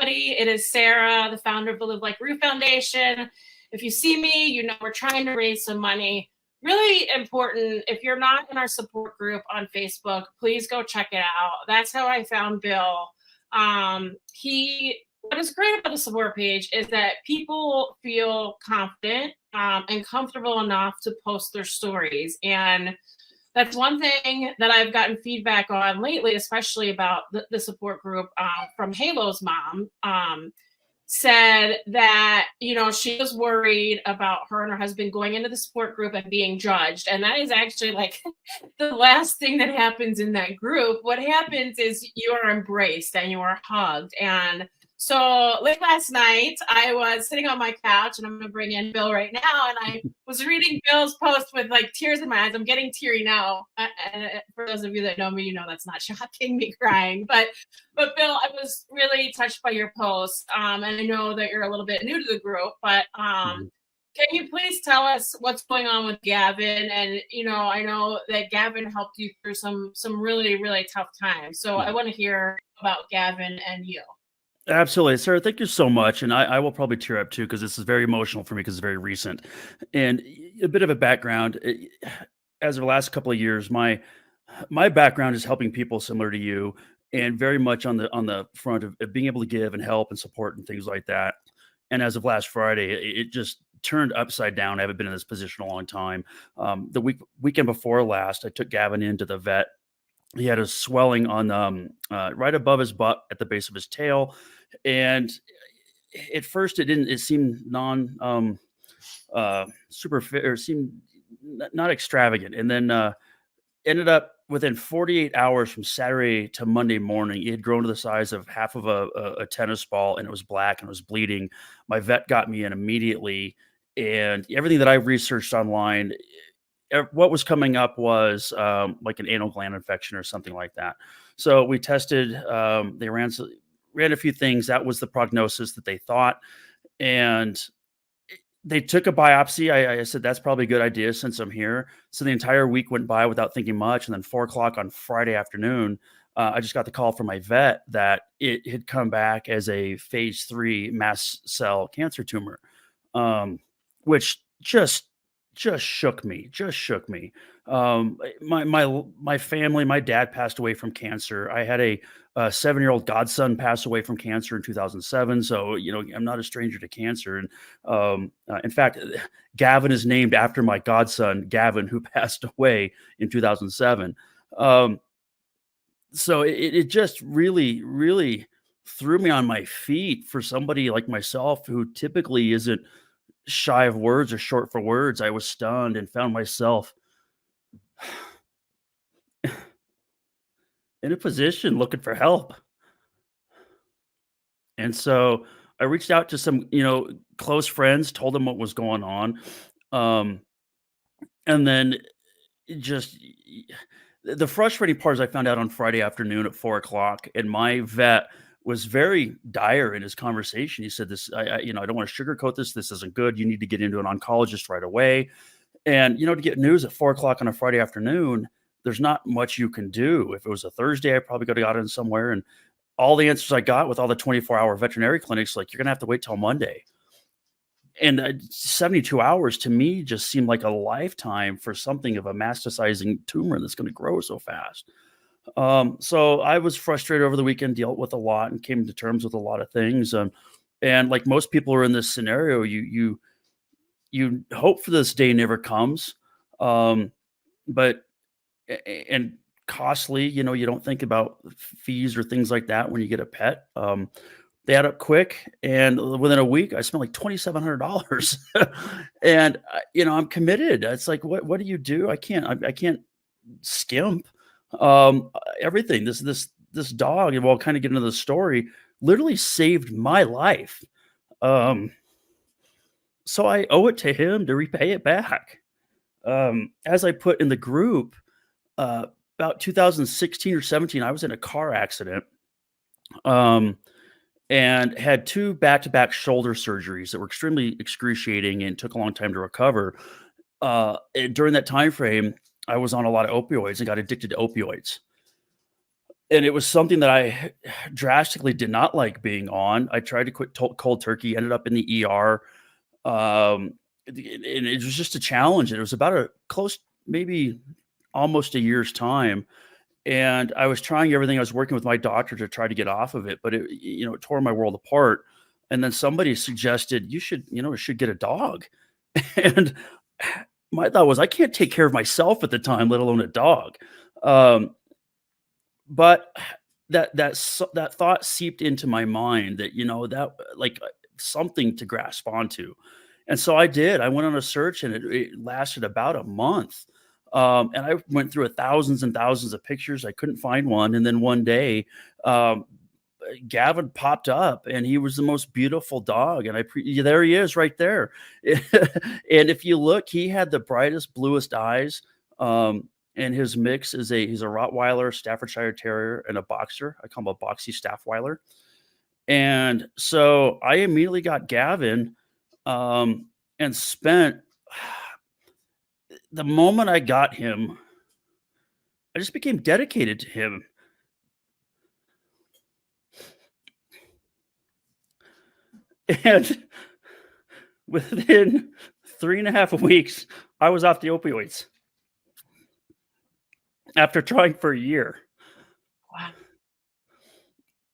everybody. It is Sarah, the founder of the Live Like Rue Foundation. If you see me, you know we're trying to raise some money. Really important. If you're not in our support group on Facebook, please go check it out. That's how I found Bill. What is great about the support page is that people feel confident and comfortable enough to post their stories. And that's one thing that I've gotten feedback on lately, especially about the support group from Halo's mom. Said that, she was worried about her and her husband going into the support group and being judged. And that is actually like the last thing that happens in that group. What happens is you are embraced and you are hugged. And so late last night, I was sitting on my couch, and I'm going to bring in Bill right now. And I was reading Bill's post with like tears in my eyes. I'm getting teary now. And for those of you that know me, you know that's not shocking, me crying. But Bill, I was really touched by your post. And I know that you're a little bit new to the group, but can you please tell us what's going on with Gavin? And, I know that Gavin helped you through some really, really tough times. So I want to hear about Gavin and you. Absolutely, Sarah. Thank you so much. And I will probably tear up too, because this is very emotional for me because it's very recent. And a bit of a background, as of the last couple of years, my background is helping people similar to you, and very much on the front of being able to give and help and support and things like that. And as of last Friday, it just turned upside down. I haven't been in this position a long time. The weekend before last, I took Gavin into the vet. He had a swelling on right above his butt at the base of his tail, and at first it seemed seemed not extravagant, and then ended up within 48 hours from Saturday to Monday morning, it had grown to the size of half of a tennis ball, and it was black and it was bleeding. My vet got me in immediately, and everything that I researched online, what was coming up was like an anal gland infection or something like that. So we tested. They ran a few things. That was the prognosis that they thought, and they took a biopsy. I said that's probably a good idea since I'm here. So the entire week went by without thinking much, and then 4:00 on Friday afternoon, I just got the call from my vet that it had come back as a phase 3 mast cell cancer tumor, which just shook me. My family, my dad passed away from cancer. I had a 7-year-old godson pass away from cancer in 2007. So, I'm not a stranger to cancer. And in fact, Gavin is named after my godson, Gavin, who passed away in 2007. So it just really, really threw me on my feet for somebody like myself who typically isn't shy of words or short for words. I was stunned and found myself in a position looking for help. And so I reached out to some, close friends, told them what was going on. And then just the frustrating part is I found out on Friday afternoon at 4:00, and my vet was very dire in his conversation. He said, "This, I don't want to sugarcoat this. This isn't good. You need to get into an oncologist right away." And to get news at 4:00 on a Friday afternoon, there's not much you can do. If it was a Thursday, I probably could have got in somewhere. And all the answers I got with all the 24-hour veterinary clinics, like, you're gonna have to wait till Monday. And 72 hours to me just seemed like a lifetime for something of a metastasizing tumor that's going to grow so fast. So I was frustrated over the weekend, dealt with a lot, and came to terms with a lot of things. And like most people who are in this scenario, you hope for this day never comes. But and costly, you don't think about fees or things like that when you get a pet. They add up quick, and within a week, I spent like $2,700. And I'm committed. It's like, what do you do? I can't skimp. Everything. This dog, and we'll kind of get into the story, literally saved my life. So I owe it to him to repay it back. As I put in the group, about 2016 or 17, I was in a car accident. And had 2 back-to-back shoulder surgeries that were extremely excruciating and took a long time to recover. And during that time frame, I was on a lot of opioids and got addicted to opioids. and it was something that I drastically did not like being on. I tried to quit cold turkey, ended up in the ER. And it was just a challenge. And it was about a close, maybe almost a year's time. And I was trying everything. I was working with my doctor to try to get off of it, but it tore my world apart. And then somebody suggested you should get a dog. And my thought was, I can't take care of myself at the time, let alone a dog. Um, but that thought seeped into my mind that, that like something to grasp onto. And so I did. I went on a search, and it lasted about a month. And I went through thousands and thousands of pictures. I couldn't find one. And then one day, um, Gavin popped up, and he was the most beautiful dog. And there he is right there. And if you look, he had the brightest, bluest eyes. And his mix he's a Rottweiler, Staffordshire Terrier, and a boxer. I call him a boxy Staffweiler. And so I immediately got Gavin, and spent the moment I got him, I just became dedicated to him. And within 3.5 weeks, I was off the opioids after trying for a year. Wow.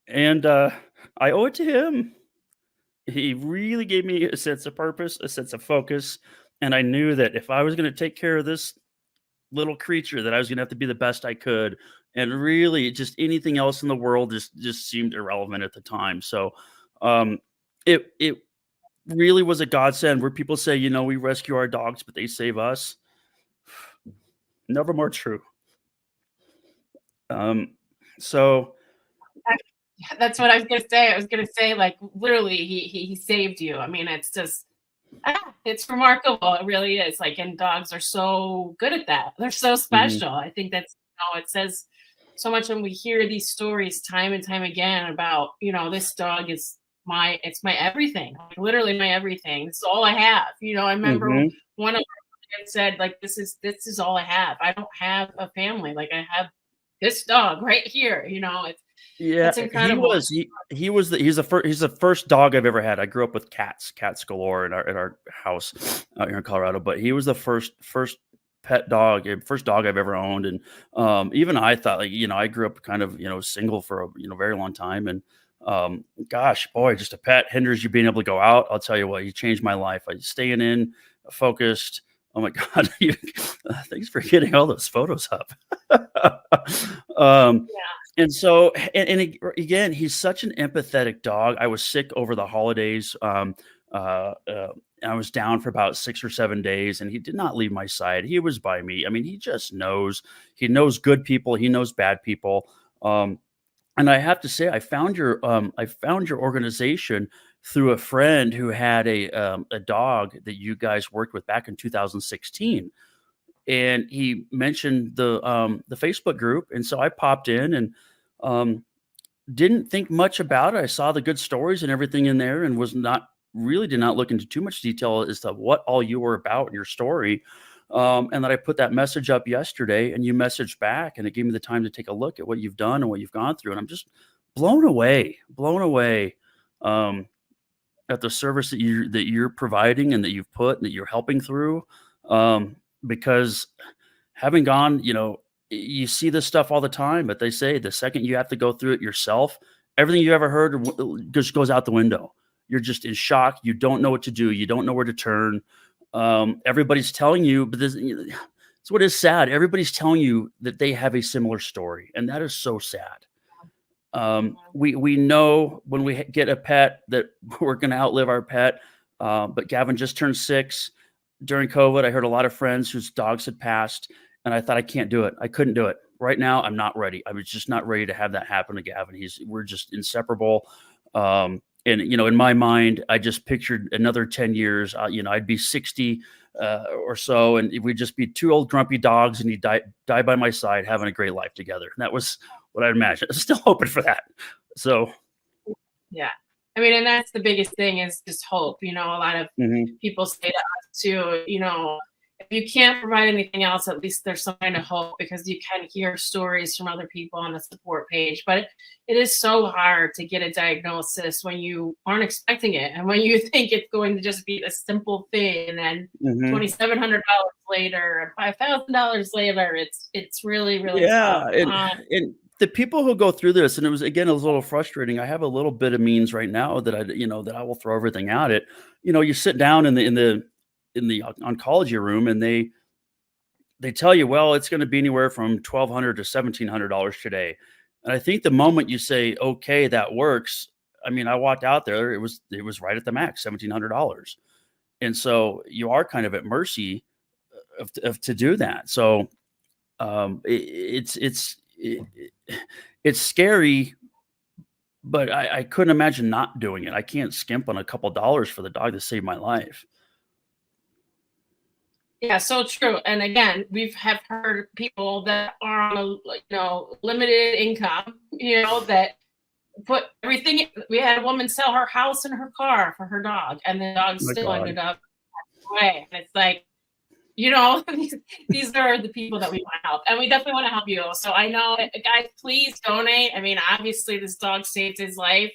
And I owe it to him. He really gave me a sense of purpose, a sense of focus. And I knew that if I was going to take care of this little creature, that I was going to have to be the best I could. And really, just anything else in the world just seemed irrelevant at the time. So it really was a godsend, where people say, we rescue our dogs, but they save us. Never more true. So That's what I was gonna say. I was gonna say, like, literally, he saved you. I mean, it's just, it's remarkable. It really is. Like, and dogs are so good at that. They're so special. I think that's, it says so much when we hear these stories time and time again about, this dog is it's my everything. Like, literally my everything. This is all I have. I remember one of them said, like, this is all I have. I don't have a family. Like, I have this dog right here. yeah, It's incredible. he's the first dog I've ever had. I grew up with cats galore in our house out here in Colorado, but he was the first pet dog, first dog I've ever owned. And even I thought, like, I grew up kind of, single for a very long time. And gosh, boy, just a pet hinders you being able to go out. I'll tell you what, you changed my life. I staying in, focused. Oh my God. Thanks for getting all those photos up. Yeah. And so, again, he's such an empathetic dog. I was sick over the holidays. I was down for about 6 or 7 days, and he did not leave my side. He was by me. I mean, he just knows. He knows good people. He knows bad people. And I have to say, I found your organization through a friend who had a dog that you guys worked with back in 2016. And he mentioned the Facebook group, and so I popped in, and didn't think much about it. I saw the good stories and everything in there, and did not look into too much detail as to what all you were about in your story. And then I put that message up yesterday, and you messaged back, and it gave me the time to take a look at what you've done and what you've gone through. And I'm just blown away at the service that you're providing, and that you've put, and that you're helping through. Because having gone, you see this stuff all the time, but they say the second you have to go through it yourself, everything you ever heard just goes out the window. You're just in shock. You don't know what to do. You don't know where to turn. Everybody's telling you, but it's what is sad. Everybody's telling you that they have a similar story, and that is so sad. We know when we get a pet that we're going to outlive our pet. But Gavin just turned 6. During COVID, I heard a lot of friends whose dogs had passed, and I thought, I can't do it. I couldn't do it. Right now, I'm not ready. I was just not ready to have that happen to Gavin. We're just inseparable. And in my mind, I just pictured another 10 years. I'd be 60 or so, and we'd just be 2 old grumpy dogs, and he'd die by my side, having a great life together. And that was what I'd imagine. I'm still hoping for that. So, yeah. I mean, and that's the biggest thing, is just hope. A lot of people say to us too, if you can't provide anything else, at least there's some kind of hope, because you can hear stories from other people on the support page. But it is so hard to get a diagnosis when you aren't expecting it, and when you think it's going to just be a simple thing, and then $2,700 later and $5,000 later, it's really, really tough. Yeah, and the people who go through this, and it was again, it was a little frustrating. I have a little bit of means right now that that I will throw everything at it. You sit down in the oncology room, and they tell you, well, it's going to be anywhere from $1,200 to $1,700 today. And I think the moment you say, okay, that works. I mean, I walked out there, it was right at the max, $1,700. And so you are kind of at mercy of to do that. So it's scary, but I couldn't imagine not doing it. I can't skimp on a couple dollars for the dog to save my life. Yeah, so true. And again, have heard people that are on a limited income, that put everything. We had a woman sell her house and her car for her dog, and the dog still ended up away. And it's like, these are the people that we want to help, and we definitely want to help you. So I know, guys, please donate. I mean, obviously, this dog saved his life.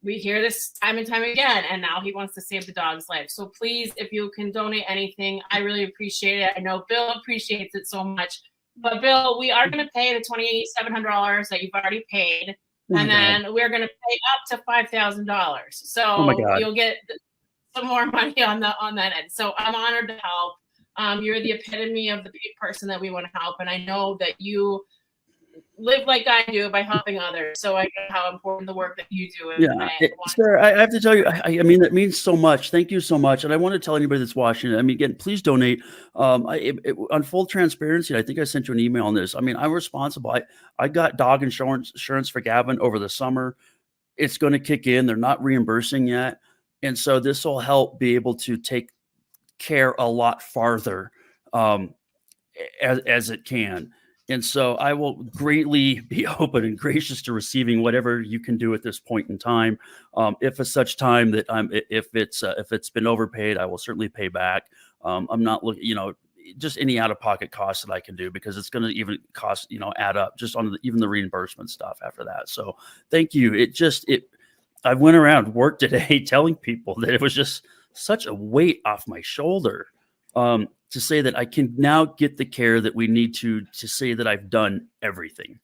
We hear this time and time again, and now he wants to save the dog's life. So please, if you can donate anything, I really appreciate it. I know Bill appreciates it so much. But Bill, we are going to pay the $2,700 that you've already paid, and then we're going to pay up to $5,000. So you'll get some more money on that end. So I'm honored to help. You're the epitome of the person that we want to help, and I know that you live like I do by helping others. So I know how important the work that you do is. Yeah, Sarah, I have to tell you, I mean, that means so much. Thank you so much. And I want to tell anybody that's watching it, I mean, again, please donate. On full transparency, I think I sent you an email on this. I mean, I'm responsible. I got dog insurance for Gavin over the summer. It's going to kick in. They're not reimbursing yet. And so this will help be able to take care a lot farther as it can. And so I will greatly be open and gracious to receiving whatever you can do at this point in time. If at such time that if it's been overpaid, I will certainly pay back. I'm not looking, just any out-of-pocket costs that I can do, because it's going to even cost, add up just on even the reimbursement stuff after that. So thank you. I went around work today telling people that it was just such a weight off my shoulder. To say that I can now get the care that we need to say that I've done everything.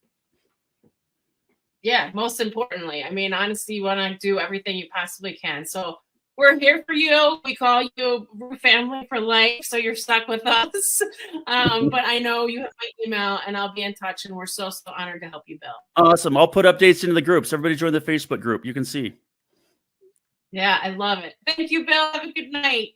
Yeah, most importantly, I mean, honestly, you want to do everything you possibly can. So we're here for you. We call you family for life, so you're stuck with us. But I know you have my email, and I'll be in touch, and we're so honored to help you, Bill. Awesome. I'll put updates into the groups. Everybody join the Facebook group. You can see. Yeah, I love it. Thank you, Bill. Have a good night.